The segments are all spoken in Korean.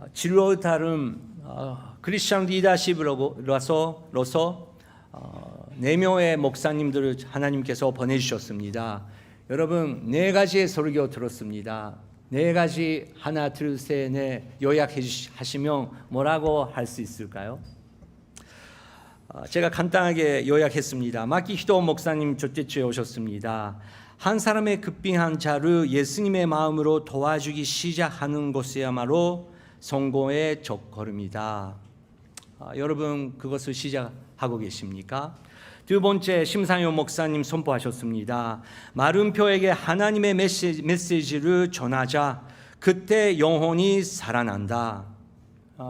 7월 달은 크리스천 리더십으로서 4명의 목사님들을 하나님께서 보내주셨습니다. 여러분 4가지의 설교 들었습니다. 4가지 하나 둘 셋 넷 요약하시면 뭐라고 할 수 있을까요? 제가 간단하게 요약했습니다. 마키히토 목사님 저때쯤에 오셨습니다. 한 사람의 급빈한 자를 예수님의 마음으로 도와주기 시작하는 것이야말로 성공의 첫걸음이다. 여러분 그것을 시작하고 계십니까? 두 번째, 심상용 목사님 선포하셨습니다. 마름표에게 하나님의 메시지를 전하자. 그때 영혼이 살아난다.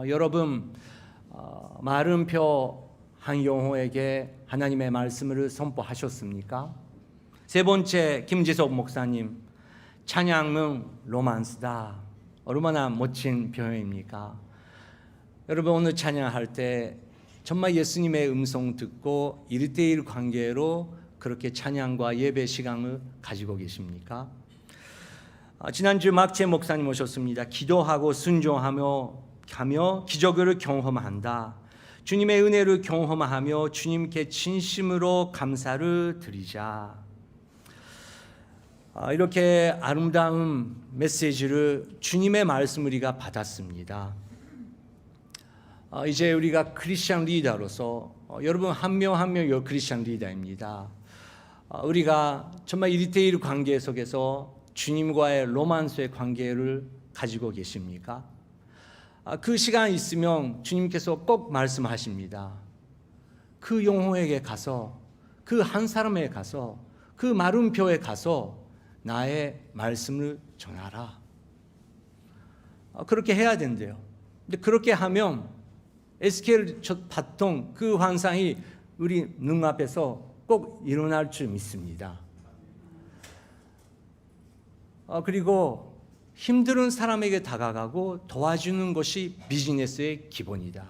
여러분 마름표 한 영혼에게 하나님의 말씀을 선포하셨습니까? 세 번째, 김지석 목사님, 찬양은 로만스다. 얼마나 멋진 표현입니까? 여러분 오늘 찬양할 때 정말 예수님의 음성 듣고 1대1 관계로 그렇게 찬양과 예배 시간을 가지고 계십니까? 지난주 막재 목사님 오셨습니다. 기도하고 순종하며 기적을 경험한다. 주님의 은혜를 경험하며 주님께 진심으로 감사를 드리자. 이렇게 아름다운 메시지를 주님의 말씀을 우리가 받았습니다. 이제 우리가 크리스천 리더로서 여러분 한 명 한 명 크리스천 리더입니다. 우리가 정말 1대1 관계 속에서 주님과의 로만스의 관계를 가지고 계십니까? 그 시간 있으면 주님께서 꼭 말씀하십니다. 그 영혼에게 가서, 그 한 사람에게 가서, 그 마름표에 가서 나의 말씀을 전하라. 그렇게 해야 된대요. 근데 그렇게 하면 에스겔 봤던 그 환상이 우리 눈앞에서 꼭 일어날 줄 믿습니다. 그리고 힘든 사람에게 다가가고 도와주는 것이 비즈니스의 기본이다.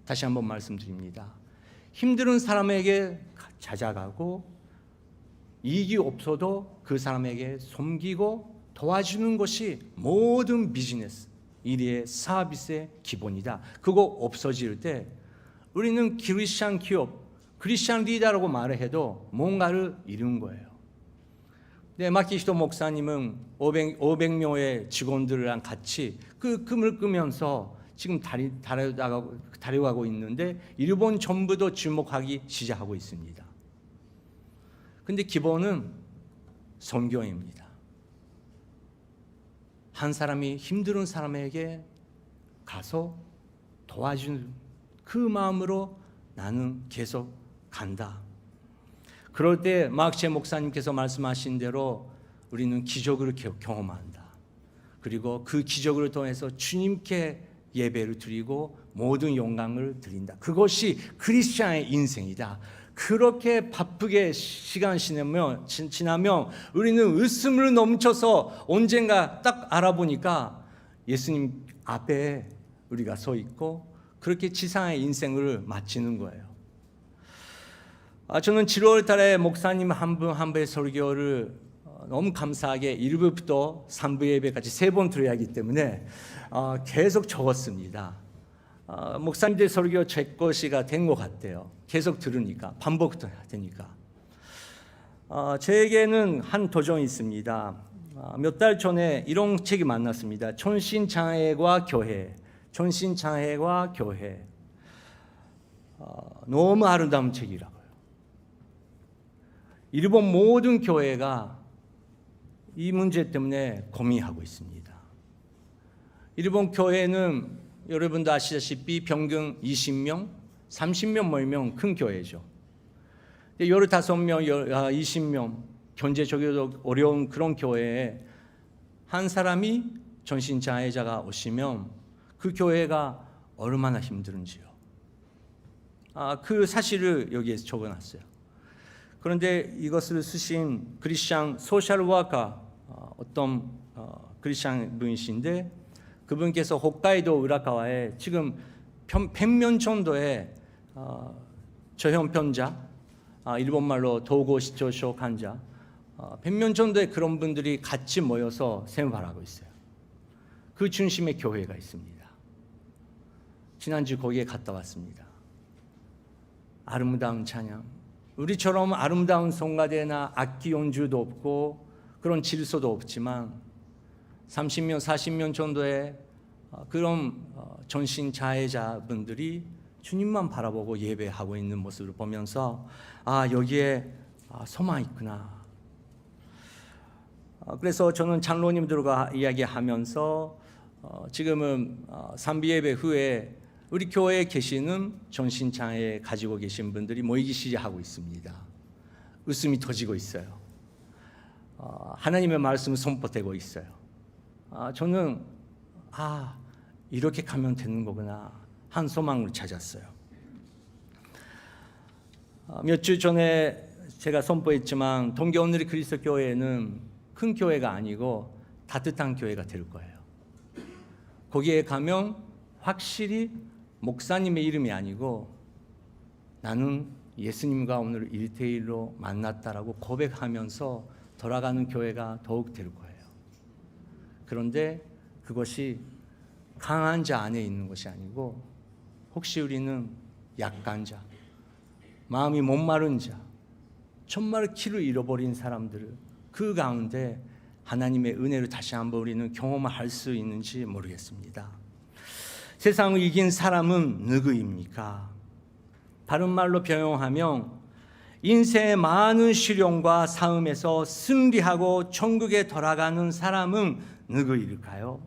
다시 한번 말씀드립니다. 힘든 사람에게 찾아가고 이익이 없어도 그 사람에게 섬기고 도와주는 것이 모든 비즈니스 일의 서비스의 기본이다. 그거 없어질 때 우리는 크리스천 기업, 크리스천 리더라고 말을 해도 뭔가를 이룬 거예요. 네, 마키히토 목사님은 500명의 직원들이랑 같이 그 꿈을 꾸면서 지금 달려가고 있는데 일본 정부도 주목하기 시작하고 있습니다. 근데 기본은 선교입니다. 한 사람이 힘든 사람에게 가서 도와주는 그 마음으로 나는 계속 간다. 그럴 때 막재 목사님께서 말씀하신 대로 우리는 기적을 경험한다. 그리고 그 기적을 통해서 주님께 예배를 드리고 모든 영광을 드린다. 그것이 크리스천의 인생이다. 그렇게 바쁘게 시간 지나면 우리는 웃음을 넘쳐서 언젠가 딱 알아보니까 예수님 앞에 우리가 서 있고 그렇게 지상의 인생을 마치는 거예요. 저는 7월 달에 목사님 한 분의 설교를 너무 감사하게 1부부터 3부 예배까지 3번 들어야 하기 때문에 계속 적었습니다. 목사님들 설교 제 것이가 된 것 같아요. 계속 들으니까 반복되니까. 저에게는 한 도전이 있습니다. 몇 달 전에 이런 책이 만났습니다. 천신창회와 교회. 천신창회와 교회. 너무 아름다운 책이라고요. 일본 모든 교회가 이 문제 때문에 고민하고 있습니다. 일본 교회는 여러분도 아시다시피 평균 20명, 30명 모이면 큰 교회죠. 15명, 20명 경제적으로 어려운 그런 교회에 한 사람이 정신장애자가 오시면 그 교회가 얼마나 힘든지요. 그 사실을 여기에 적어놨어요. 그런데 이것을 쓰신 크리스천 소셜워커 어떤 크리스천 분이신데 그분께서 홋카이도 우라카와에 지금 100명 정도의 저형편자, 일본말로 도고시초쇼 환자 100명 정도의 그런 분들이 같이 모여서 생활하고 있어요. 그 중심에 교회가 있습니다. 지난주 거기에 갔다 왔습니다. 아름다운 찬양. 우리처럼 아름다운 성가대나 악기 연주도 없고 그런 질서도 없지만 30명, 40명 정도의 그런 전신 자해자분들이 주님만 바라보고 예배하고 있는 모습을 보면서 여기에 소망이 있구나. 그래서 저는 장로님들과 이야기하면서 지금은 삼비 예배 후에 우리 교회에 계시는 전신장애 가지고 계신 분들이 모이기 시작하고 있습니다. 웃음이 터지고 있어요. 하나님의 말씀을 선포되고 있어요. 저는 이렇게 가면 되는 거구나 한 소망을 찾았어요. 몇 주 전에 제가 선포했지만 동계오늘의 그리스도 교회는 큰 교회가 아니고 따뜻한 교회가 될 거예요. 거기에 가면 확실히 목사님의 이름이 아니고 나는 예수님과 오늘 1대1로 만났다라고 고백하면서 돌아가는 교회가 더욱 될 거예요. 그런데 그것이 강한 자 안에 있는 것이 아니고 혹시 우리는 약한 자, 마음이 목마른 자, 정말 길을 잃어버린 사람들을 그 가운데 하나님의 은혜를 다시 한번 우리는 경험할 수 있는지 모르겠습니다. 세상을 이긴 사람은 누구입니까? 다른 말로 변형하면 인생의 많은 시련과 싸움에서 승리하고 천국에 돌아가는 사람은 누구일까요?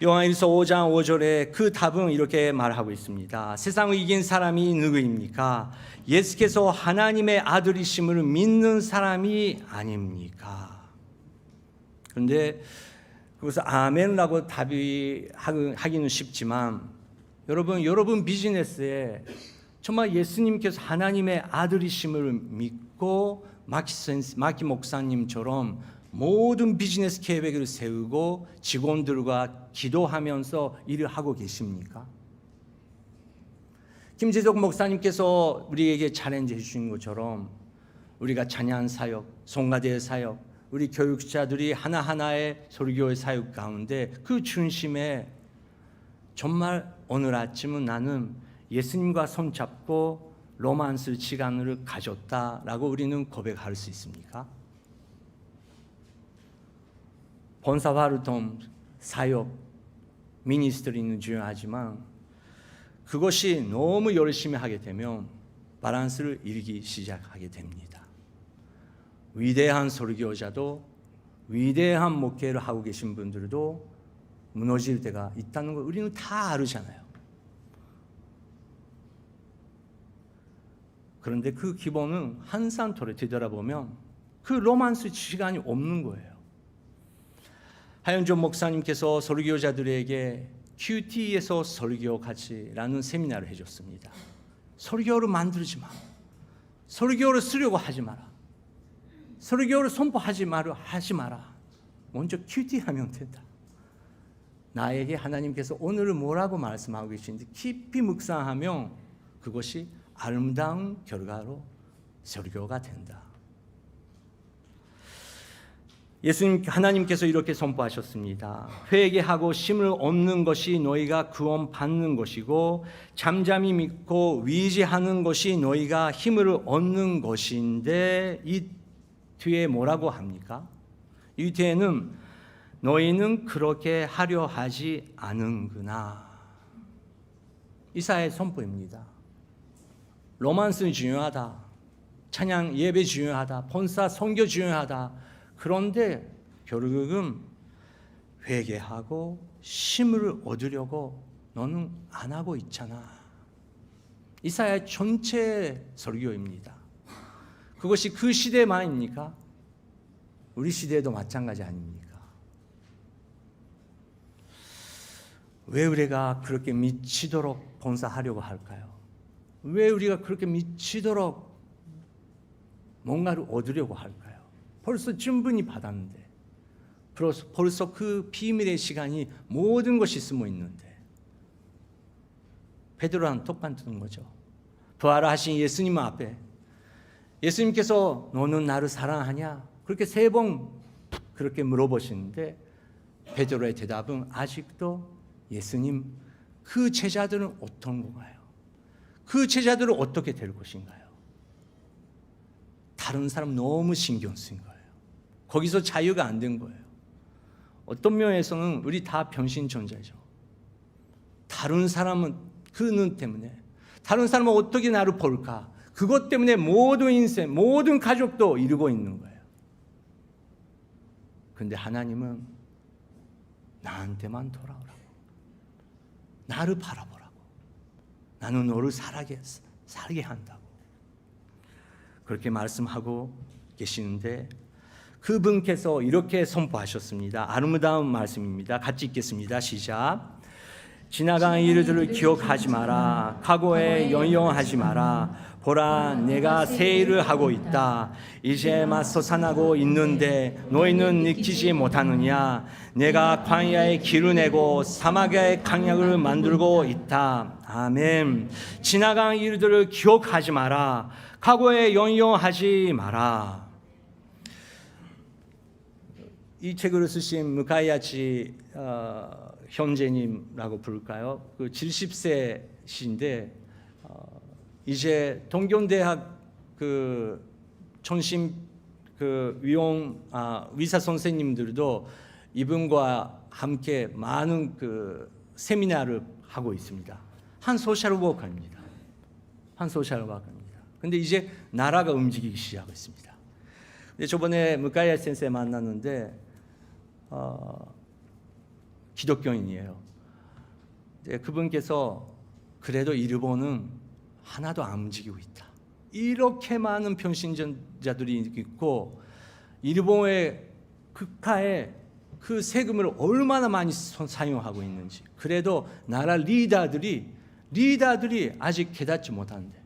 요한일서 5장 5절에 그 답은 이렇게 말하고 있습니다. 세상을 이긴 사람이 누구입니까? 예수께서 하나님의 아들이심을 믿는 사람이 아닙니까? 그런데 그것을 아멘이라고 답하기는 쉽지만 여러분 비즈니스에 정말 예수님께서 하나님의 아들이심을 믿고 마키 목사님처럼 모든 비즈니스 계획을 세우고 직원들과 기도하면서 일을 하고 계십니까? 김재석 목사님께서 우리에게 챌린지 해주신 것처럼 우리가 찬양 사역, 송가대 사역, 우리 교육자들이 하나하나의 설교의 사역 가운데 그 중심에 정말 오늘 아침은 나는 예수님과 손잡고 로만스 시간을 가졌다라고 우리는 고백할 수 있습니까? 본사 활동, 사역, 미니스트리는 중요하지만 그것이 너무 열심히 하게 되면 밸런스를 잃기 시작하게 됩니다. 위대한 설교자도 위대한 목회를 하고 계신 분들도 무너질 때가 있다는 걸 우리는 다 알잖아요. 그런데 그 기본은 항상 되돌아보면 그 로만스 시간이 없는 거예요. 하현종 목사님께서 설교자들에게 QT에서 설교같이라는 세미나를 해줬습니다. 설교를 만들지 마. 설교를 쓰려고 하지 마라. 설교를 선포하지 마라. 먼저 QT하면 된다. 나에게 하나님께서 오늘 뭐라고 말씀하고 계신지 깊이 묵상하면 그것이 아름다운 결과로 설교가 된다. 예수님 하나님께서 이렇게 선포하셨습니다. 회개하고 쉼을 얻는 것이 너희가 구원 받는 것이고 잠잠히 믿고 위지하는 것이 너희가 힘을 얻는 것인데 이 뒤에 뭐라고 합니까? 이 뒤에는 너희는 그렇게 하려 하지 않은구나. 이사야의 선포입니다. 로만스는 중요하다. 찬양 예배 중요하다. 본사 선교 중요하다. 그런데 결국은 회개하고 쉼을 얻으려고 너는 안 하고 있잖아. 이사야의 전체 설교입니다. 그것이 그 시대만입니까? 우리 시대도 마찬가지 아닙니까? 왜 우리가 그렇게 미치도록 봉사하려고 할까요? 왜 우리가 그렇게 미치도록 뭔가를 얻으려고 할까요? 벌써 충분히 받았는데, 벌써 그 비밀의 시간이 모든 것이 숨어 있는데, 베드로는 똑같은 거죠. 부활하신 예수님 앞에 예수님께서 너는 나를 사랑하냐? 그렇게 3번 그렇게 물어보시는데 베드로의 대답은 아직도 예수님 그 제자들은 어떤 건가요? 그 제자들은 어떻게 될 것인가요? 다른 사람 너무 신경 쓴 거예요. 거기서 자유가 안 된 거예요. 어떤 면에서는 우리 다 변신천자죠. 다른 사람은 그 눈 때문에, 다른 사람은 어떻게 나를 볼까, 그것 때문에 모든 인생, 모든 가족도 이루고 있는 거예요. 그런데 하나님은 나한테만 돌아오라고, 나를 바라보라고, 나는 너를 살게 한다고 그렇게 말씀하고 계시는데, 그분께서 이렇게 선포하셨습니다. 아름다운 말씀입니다. 같이 읽겠습니다. 시작. 지나간 일들을 기억하지 마라. 과거에 연연하지 마라. 보라, 내가 새 일을 하고 있다. 이제 막 솟아나고 있는데 너희는 느끼지 못하느냐? 내가 광야에 길을 내고 사막에 강약을 만들고 있다. 아멘. 지나간 일들을 기억하지 마라. 과거에 연연하지 마라. 이 책을 쓰신 무카야치 형제님이라고 부를까요? 그 70세신데 이제 동경대학 그 전심 그 의사 선생님들도 이분과 함께 많은 그 세미나를 하고 있습니다. 한 소셜워커입니다. 한 소셜워커입니다. 근데 이제 나라가 움직이기 시작했습니다. 근데 저번에 무카야 선생 만났는데 기독교인이에요. 그분께서 그래도 일본은 하나도 안 움직이고 있다. 이렇게 많은 평신전자들이 있고 일본의 국가에 그 세금을 얼마나 많이 사용하고 있는지, 그래도 나라 리더들이 아직 깨닫지 못한대.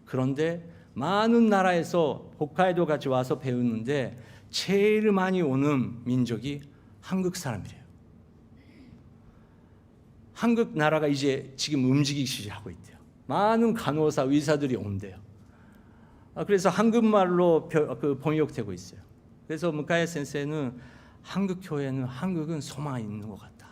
그런데 많은 나라에서 홋카이도 같이 와서 배우는데 제일 많이 오는 민족이 한국 사람이래요. 한국 나라가 이제 지금 움직이기 시작하고 있대요. 많은 간호사, 의사들이 온대요. 그래서 한국말로 번역되고 있어요. 그래서 무카야 선생은 한국 교회는, 한국은 소망이 있는 것 같다.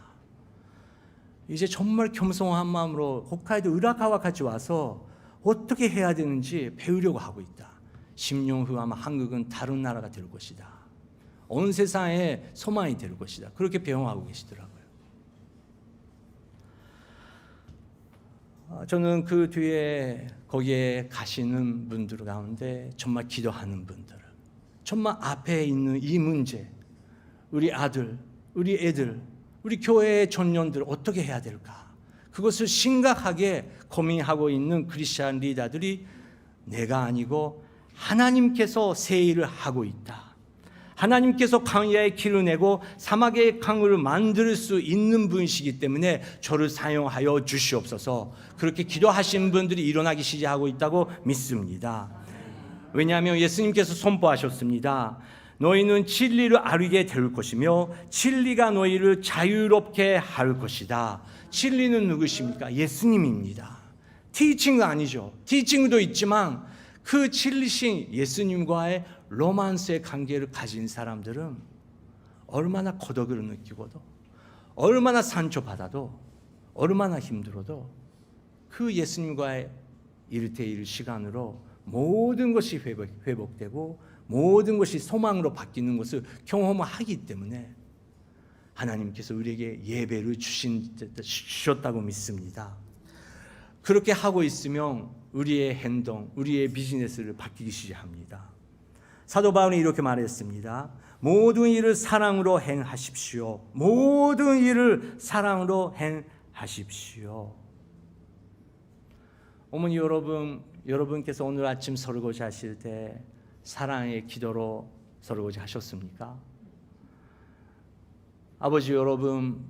이제 정말 겸손한 마음으로 홋카이도 우라카와 같이 와서 어떻게 해야 되는지 배우려고 하고 있다. 10년 후 아마 한국은 다른 나라가 될 것이다. 온 세상에 소망이 될 것이다. 그렇게 배워하고 계시더라고요. 저는 그 뒤에 거기에 가시는 분들 가운데 정말 기도하는 분들, 정말 앞에 있는 이 문제, 우리 아들, 우리 애들, 우리 교회의 청년들 어떻게 해야 될까, 그것을 심각하게 고민하고 있는 크리스찬 리더들이 내가 아니고 하나님께서 새 일을 하고 있다. 하나님께서 광야에 길을 내고 사막의 강을 만들 수 있는 분이시기 때문에 저를 사용하여 주시옵소서. 그렇게 기도하신 분들이 일어나기 시작하고 있다고 믿습니다. 왜냐하면 예수님께서 선포하셨습니다. 너희는 진리를 알게 될 것이며 진리가 너희를 자유롭게 할 것이다. 진리는 누구십니까? 예수님입니다. 티칭은 아니죠. 티칭도 있지만 그 진리신 예수님과의 로만스의 관계를 가진 사람들은 얼마나 고독을 느끼고도, 얼마나 상처받아도, 얼마나 힘들어도 그 예수님과의 1대1 시간으로 모든 것이 회복되고 모든 것이 소망으로 바뀌는 것을 경험하기 때문에 하나님께서 우리에게 예배를 주셨다고 믿습니다. 그렇게 하고 있으면 우리의 행동, 우리의 비즈니스를 바뀌기 시작합니다. 사도 바울이 이렇게 말했습니다. 모든 일을 사랑으로 행하십시오. 모든 일을 사랑으로 행하십시오. 어머니 여러분께서 오늘 아침 설거지 하실 때 사랑의 기도로 설거지 하셨습니까? 아버지 여러분,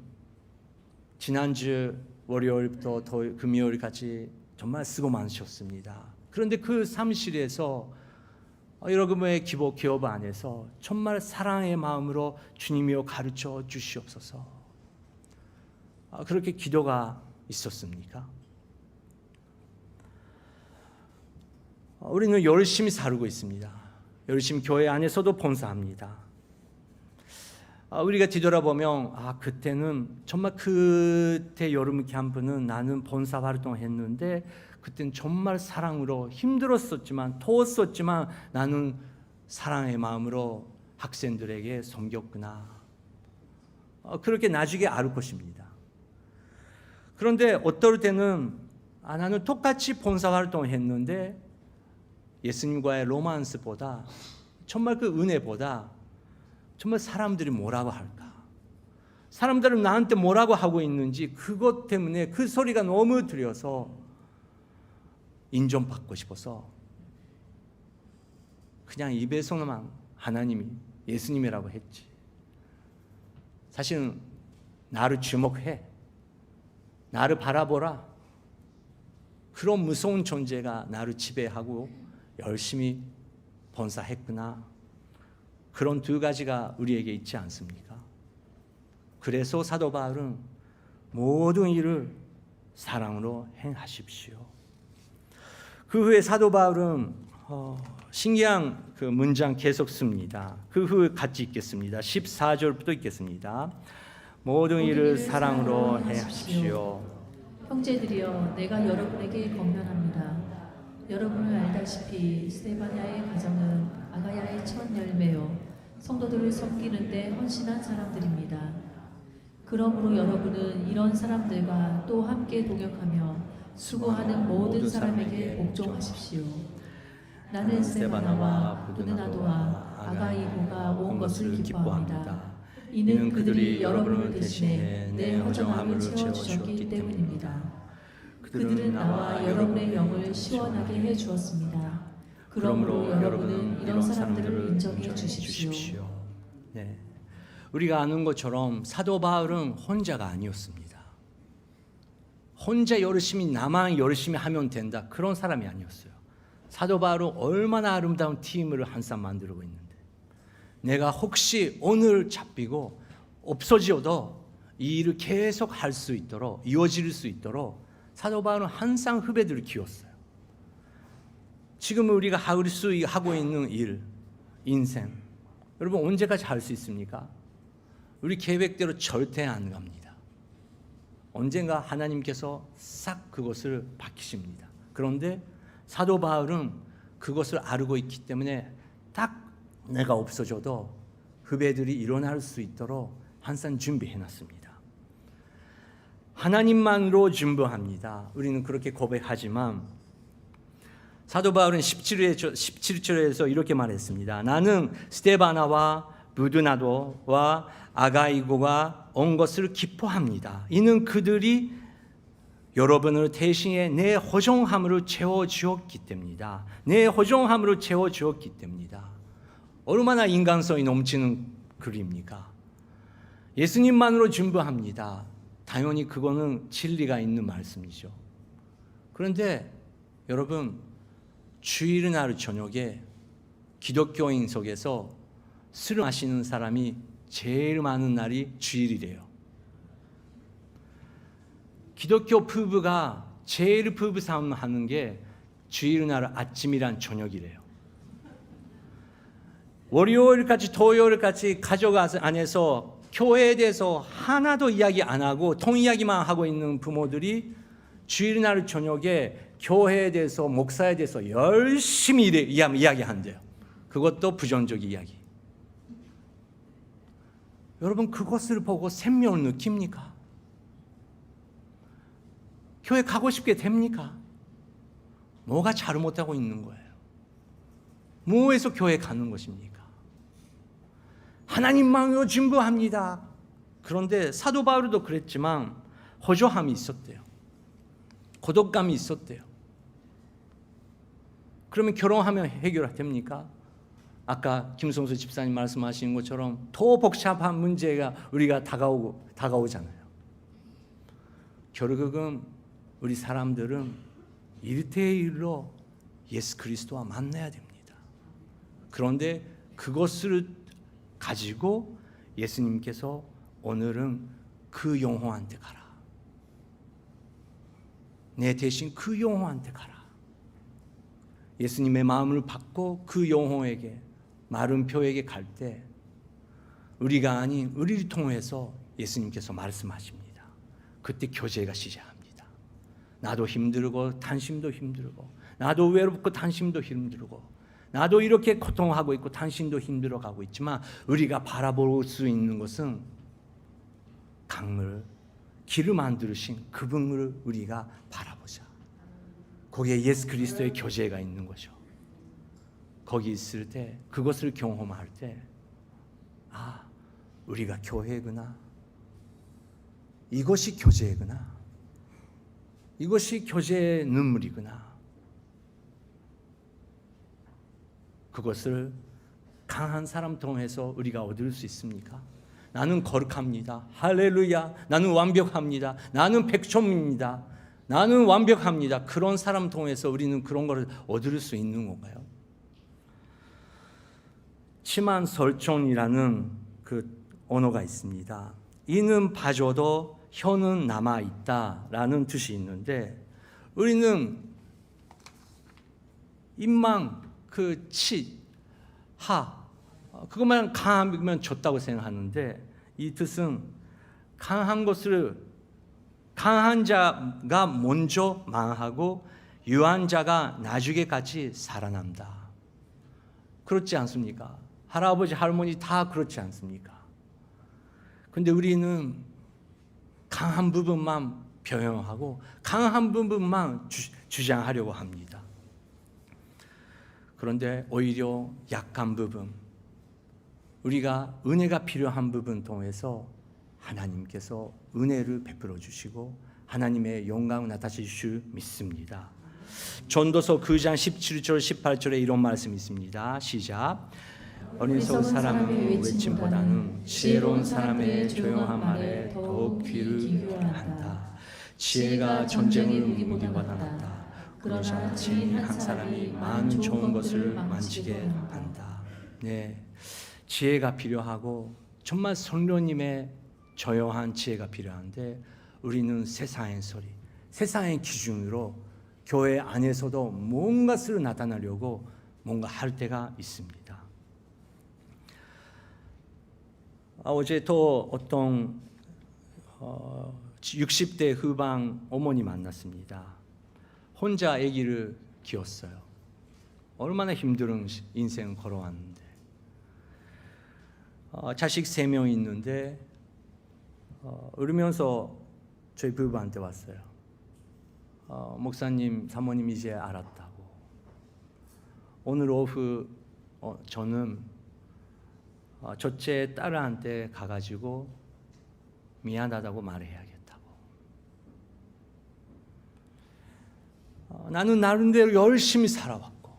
지난주 월요일부터 금요일까지 정말 수고 많으셨습니다. 그런데 그 사무실에서 여러분의 기업 안에서 정말 사랑의 마음으로 주님이여 가르쳐 주시옵소서. 그렇게 기도가 있었습니까? 우리는 열심히 살고 있습니다. 열심히 교회 안에서도 봉사합니다. 우리가 뒤돌아보면 그때는 정말 그때 여름 캠프는 나는 본사 활동했는데 그때는 정말 사랑으로 힘들었었지만 더웠었지만 나는 사랑의 마음으로 학생들에게 섬겼구나. 그렇게 나중에 알 것입니다. 그런데 어떨 때는 나는 똑같이 본사 활동을 했는데 예수님과의 로만스보다 정말 그 은혜보다 정말 사람들이 뭐라고 할까? 사람들은 나한테 뭐라고 하고 있는지 그것 때문에 그 소리가 너무 들려서 인정받고 싶어서 그냥 입에서만 하나님이 예수님이라고 했지. 사실은 나를 주목해. 나를 바라보라. 그런 무서운 존재가 나를 지배하고 열심히 본사했구나. 그런 두 가지가 우리에게 있지 않습니까? 그래서 사도 바울은 모든 일을 사랑으로 행하십시오. 그 후에 사도 바울은 신기한 그 문장 계속 씁니다. 그 후에 같이 읽겠습니다. 14절부터 읽겠습니다. 모든 일을 사랑으로 행하십시오. 형제들이여, 내가 여러분에게 권면합니다. 여러분은 알다시피 스데바냐의 가정은 아가야의 첫 열매요 성도들을 섬기는데 헌신한 사람들입니다. 그러므로 여러분은 이런 사람들과 또 함께 동역하며 수고하는 모든 사람에게 복종하십시오. 나는 스데바나와 부드나도와 아가이고가 온 것을 기뻐합니다. 이는 그들이 여러분을 대신해 내 허전함을 채워주셨기 때문입니다. 그들은 나와 여러분의 영을 시원하게 해주었습니다. 그러므로 여러분은 이런 사람들을 인정해 주십시오. 네, 우리가 아는 것처럼 사도 바울은 혼자가 아니었습니다. 혼자 열심히 나만 열심히 하면 된다 그런 사람이 아니었어요. 사도 바울은 얼마나 아름다운 팀을 항상 만들고 있는데 내가 혹시 오늘 잡히고 없어져도 이 일을 계속 할 수 있도록 이어질 수 있도록 사도 바울은 항상 후배들을 키웠어요. 지금 우리가 하고 있는 일, 인생 여러분 언제까지 할 수 있습니까? 우리 계획대로 절대 안 갑니다. 언젠가 하나님께서 싹 그것을 바뀌십니다. 그런데 사도 바울은 그것을 알고 있기 때문에 딱 내가 없어져도 후배들이 일어날 수 있도록 항상 준비해놨습니다. 하나님만으로 준비합니다. 우리는 그렇게 고백하지만 사도 바울은 17절에서 이렇게 말했습니다. 나는 스데바나와 부드나도와 아가이고가 온 것을 기뻐합니다. 이는 그들이 여러분을 대신해 내 허종함으로 채워주었기 때문이다. 내 허종함으로 채워주었기 때문이다. 얼마나 인간성이 넘치는 글입니까? 예수님만으로 준비합니다. 당연히 그거는 진리가 있는 말씀이죠. 그런데 여러분 주일날 저녁에 기독교인 속에서 술 마시는 사람이 제일 많은 날이 주일이래요. 기독교 부부가 제일 부부 싸움 하는 게 주일날 아침이란 저녁이래요. 월요일까지 토요일까지 가족 안에서 교회에 대해서 하나도 이야기 안 하고 통 이야기만 하고 있는 부모들이 주일날 저녁에 교회에 대해서 목사에 대해서 열심히 이야기한대요. 그것도 부정적 이야기. 여러분 그것을 보고 생명을 느낍니까? 교회 가고 싶게 됩니까? 뭐가 잘못하고 있는 거예요? 뭐해서 교회 가는 것입니까? 하나님만으로 준비합니다. 그런데 사도 바울도 그랬지만 허전함이 있었대요. 고독감이 있었대요. 그러면 결혼하면 해결됩니까? 아까 김성수 집사님 말씀하신 것처럼 더 복잡한 문제가 우리가 다가오잖아요. 결국은 우리 사람들은 1대1로 예수 그리스도와 만나야 됩니다. 그런데 그것을 가지고 예수님께서 오늘은 그 영혼한테 가라. 내 대신 그 영혼한테 가라. 예수님의 마음을 받고 그 영혼에게 마른 표에게 갈 때 우리가 아닌 우리를 통해서 예수님께서 말씀하십니다. 그때 교제가 시작합니다. 나도 힘들고 당신도 힘들고, 나도 외롭고 당신도 힘들고, 나도 이렇게 고통하고 있고 당신도 힘들어가고 있지만 우리가 바라볼 수 있는 것은 강을, 길을 만드신 그분을 우리가 바라보자. 거기에 예수 그리스도의 교제가 있는 거죠. 거기 있을 때, 그것을 경험할 때, 아, 우리가 교회구나. 이것이 교제구나. 이것이 교제의 눈물이구나. 그것을 강한 사람 통해서 우리가 얻을 수 있습니까? 나는 거룩합니다. 할렐루야. 나는 완벽합니다. 나는 백점입니다. 나는 완벽합니다. 그런 사람 통해서 우리는 그런 것을 얻을 수 있는 건가요? 치만설촌이라는 그 언어가 있습니다. 이는 봐줘도 혀는 남아있다라는 뜻이 있는데, 우리는 입만 그 치, 하, 그것만 강하면 좋다고 생각하는데, 이 뜻은 강한 것을, 강한 자가 먼저 망하고 유한 자가 나중에까지 살아남다. 그렇지 않습니까? 할아버지, 할머니 다 그렇지 않습니까? 근데 우리는 강한 부분만 표현하고 강한 부분만 주장하려고 합니다. 그런데 오히려 약한 부분, 우리가 은혜가 필요한 부분 통해서 하나님께서 은혜를 베풀어 주시고 하나님의 영광을 나타내실 줄 믿습니다. 전도서 9장 17절 18절에 이런 말씀이 있습니다. 시작. 어리석은 사람의 외침보다는 지혜로운 사람의 조용한 말에 더욱 귀를 기울여야 한다. 지혜가 전쟁의 무기보다 낫다. 그러나 지혜는 한 사람이 많은 좋은 것을 만지게 한다. 네, 지혜가 필요하고 정말 성령님의 조용한 지혜가 필요한데, 우리는 세상의 소리, 세상의 기준으로 교회 안에서도 뭔가를 나타내려고 뭔가 할 때가 있습니다. 어제 또 어떤 60대 후반 어머니 만났습니다. 혼자 아기를 키웠어요. 얼마나 힘든 인생을 걸어왔는데, 자식 3명 있는데 울면서 저희 부부한테 왔어요. 목사님, 사모님 이제 알았다고. 오늘 오후 저는 첫째 딸한테 가가지고 미안하다고 말해야겠다고. 나는 나름대로 열심히 살아왔고,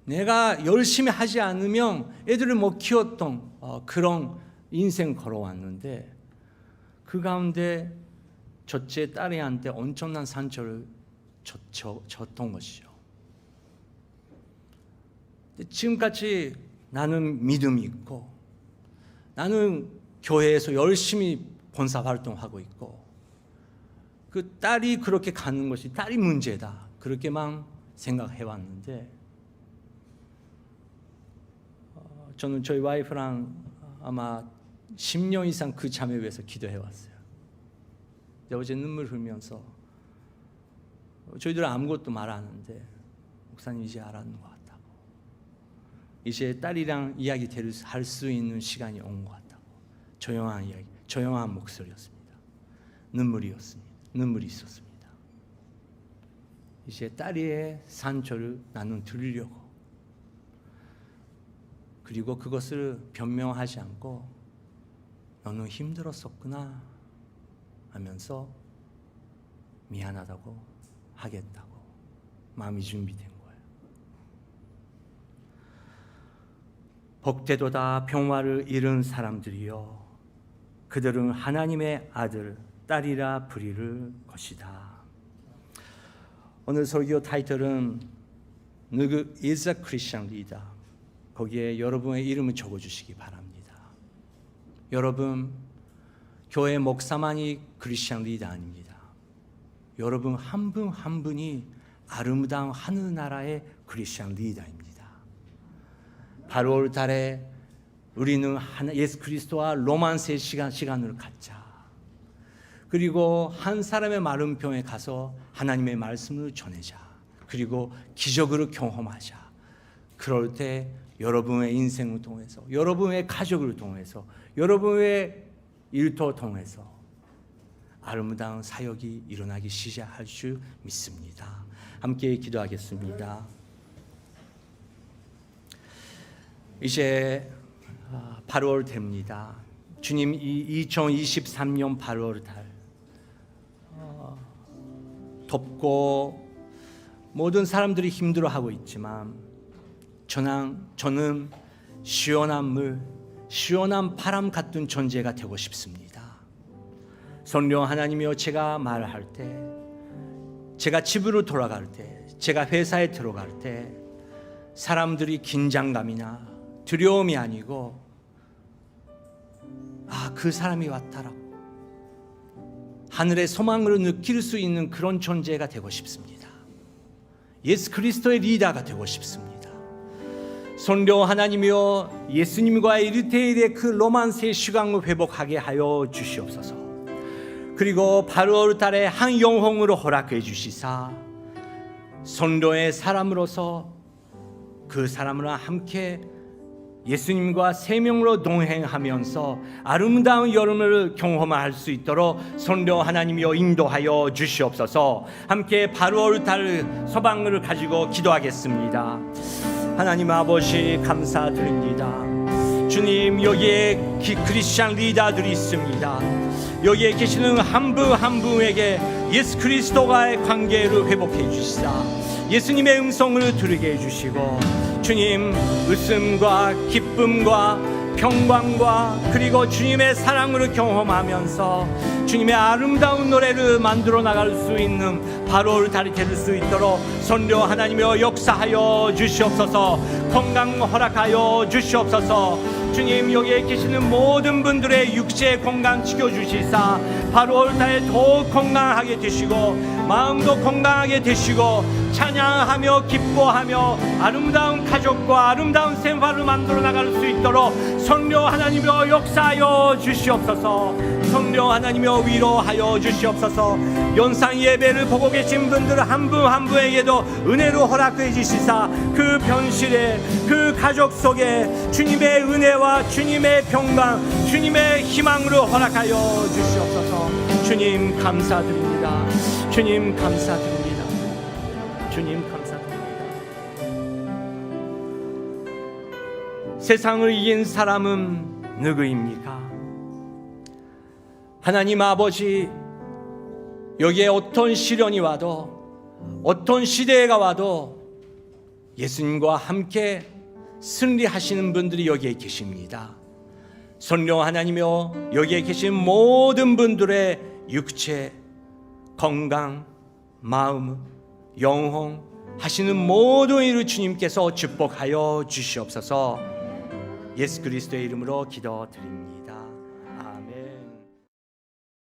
내가 열심히 하지 않으면 애들을 못 키웠던 그런 인생 걸어왔는데, 그 가운데 첫째 딸애한테 엄청난 상처를 줬던 것이죠. 지금까지 나는 믿음이 있고, 나는 교회에서 열심히 봉사활동하고 있고, 그 딸이 그렇게 가는 것이 딸이 문제다, 그렇게만 생각해왔는데, 저는 저희 와이프랑 아마 10년 이상 그 자매 위해서 기도해왔어요. 어제 눈물 흘면서, 저희들은 아무것도 말 안 하는데 목사님 이제 알았는 것 같다고, 이제 딸이랑 이야기 할 수 있는 시간이 온 것 같다고. 조용한 이야기, 조용한 목소리였습니다. 눈물이 있었습니다. 이제 딸의 상처를 나는 들으려고, 그리고 그것을 변명하지 않고 너는 힘들었었구나 하면서 미안하다고 하겠다고 마음이 준비된 거예요. 복되도다 평화를 잃은 사람들이여, 그들은 하나님의 아들, 딸이라 부리를 것이다. 오늘 설교 타이틀은 누구 is a Christian leader. 거기에 여러분의 이름을 적어주시기 바랍니다. 여러분, 교회 목사만이 크리스천 리더 아닙니다. 여러분 한 분 한 분이 아름다운 하늘나라의 크리스천 리더입니다. 8월 달에 우리는 예수 그리스도와 로만스의 시간을 갖자. 그리고 한 사람의 마른 병에 가서 하나님의 말씀을 전하자. 그리고 기적으로 경험하자. 그럴 때 여러분의 인생을 통해서, 여러분의 가족을 통해서, 여러분의 일터 통해서 아름다운 사역이 일어나기 시작할 줄 믿습니다. 함께 기도하겠습니다. 이제 8월 됩니다. 주님, 2023년 8월 달 덥고 모든 사람들이 힘들어하고 있지만 저는 시원한 물, 시원한 바람 같은 존재가 되고 싶습니다. 성령 하나님이여, 제가 말할 때, 제가 집으로 돌아갈 때, 제가 회사에 들어갈 때 사람들이 긴장감이나 두려움이 아니고 그 사람이 왔다라고 하늘의 소망으로 느낄 수 있는 그런 존재가 되고 싶습니다. 예수 그리스도의 리더가 되고 싶습니다. 성령 하나님이여, 예수님과의 1:1의 그 로만스의 시간을 회복하게 하여 주시옵소서. 그리고 8월 달에 한 영혼으로 허락해 주시사 성령의 사람으로서 그 사람과 함께 예수님과 생명으로 동행하면서 아름다운 여름을 경험할 수 있도록 성령 하나님이여 인도하여 주시옵소서. 함께 8월 달 소망을 가지고 기도하겠습니다. 하나님 아버지, 감사드립니다. 주님, 여기에 크리스찬 리더들이 있습니다. 여기에 계시는 한 분 한 분에게 예수 그리스도와의 관계를 회복해 주시사 예수님의 음성을 들리게 해주시고, 주님, 웃음과 기쁨과 평강과 그리고 주님의 사랑을 경험하면서 주님의 아름다운 노래를 만들어 나갈 수 있는 8월 달이 될 수 있도록 성령 하나님이여 역사하여 주시옵소서. 건강 허락하여 주시옵소서. 주님, 여기에 계시는 모든 분들의 육체 건강 지켜주시사 8월 달에 더욱 건강하게 되시고 마음도 건강하게 되시고 찬양하며 기뻐하며 아름다운 가족과 아름다운 생활을 만들어 나갈 수 있도록 성령 하나님이여 역사하여 주시옵소서. 성령 하나님이여 위로하여 주시옵소서. 연상 예배를 보고 계신 분들 한 분 한 분에게도 은혜로 허락해 주시사 그 변실에 그 가족 속에 주님의 은혜와 주님의 평강, 주님의 희망으로 허락하여 주시옵소서. 주님 감사드립니다. 주님 감사드립니다. 주님 감사드립니다. 세상을 이긴 사람은 누구입니까? 하나님 아버지, 여기에 어떤 시련이 와도 어떤 시대가 와도 예수님과 함께 승리하시는 분들이 여기에 계십니다. 성령 하나님이여, 여기에 계신 모든 분들의 육체, 건강, 마음, 영혼 하시는 모든 일을 주님께서 축복하여 주시옵소서. 예수 그리스도의 이름으로 기도드립니다.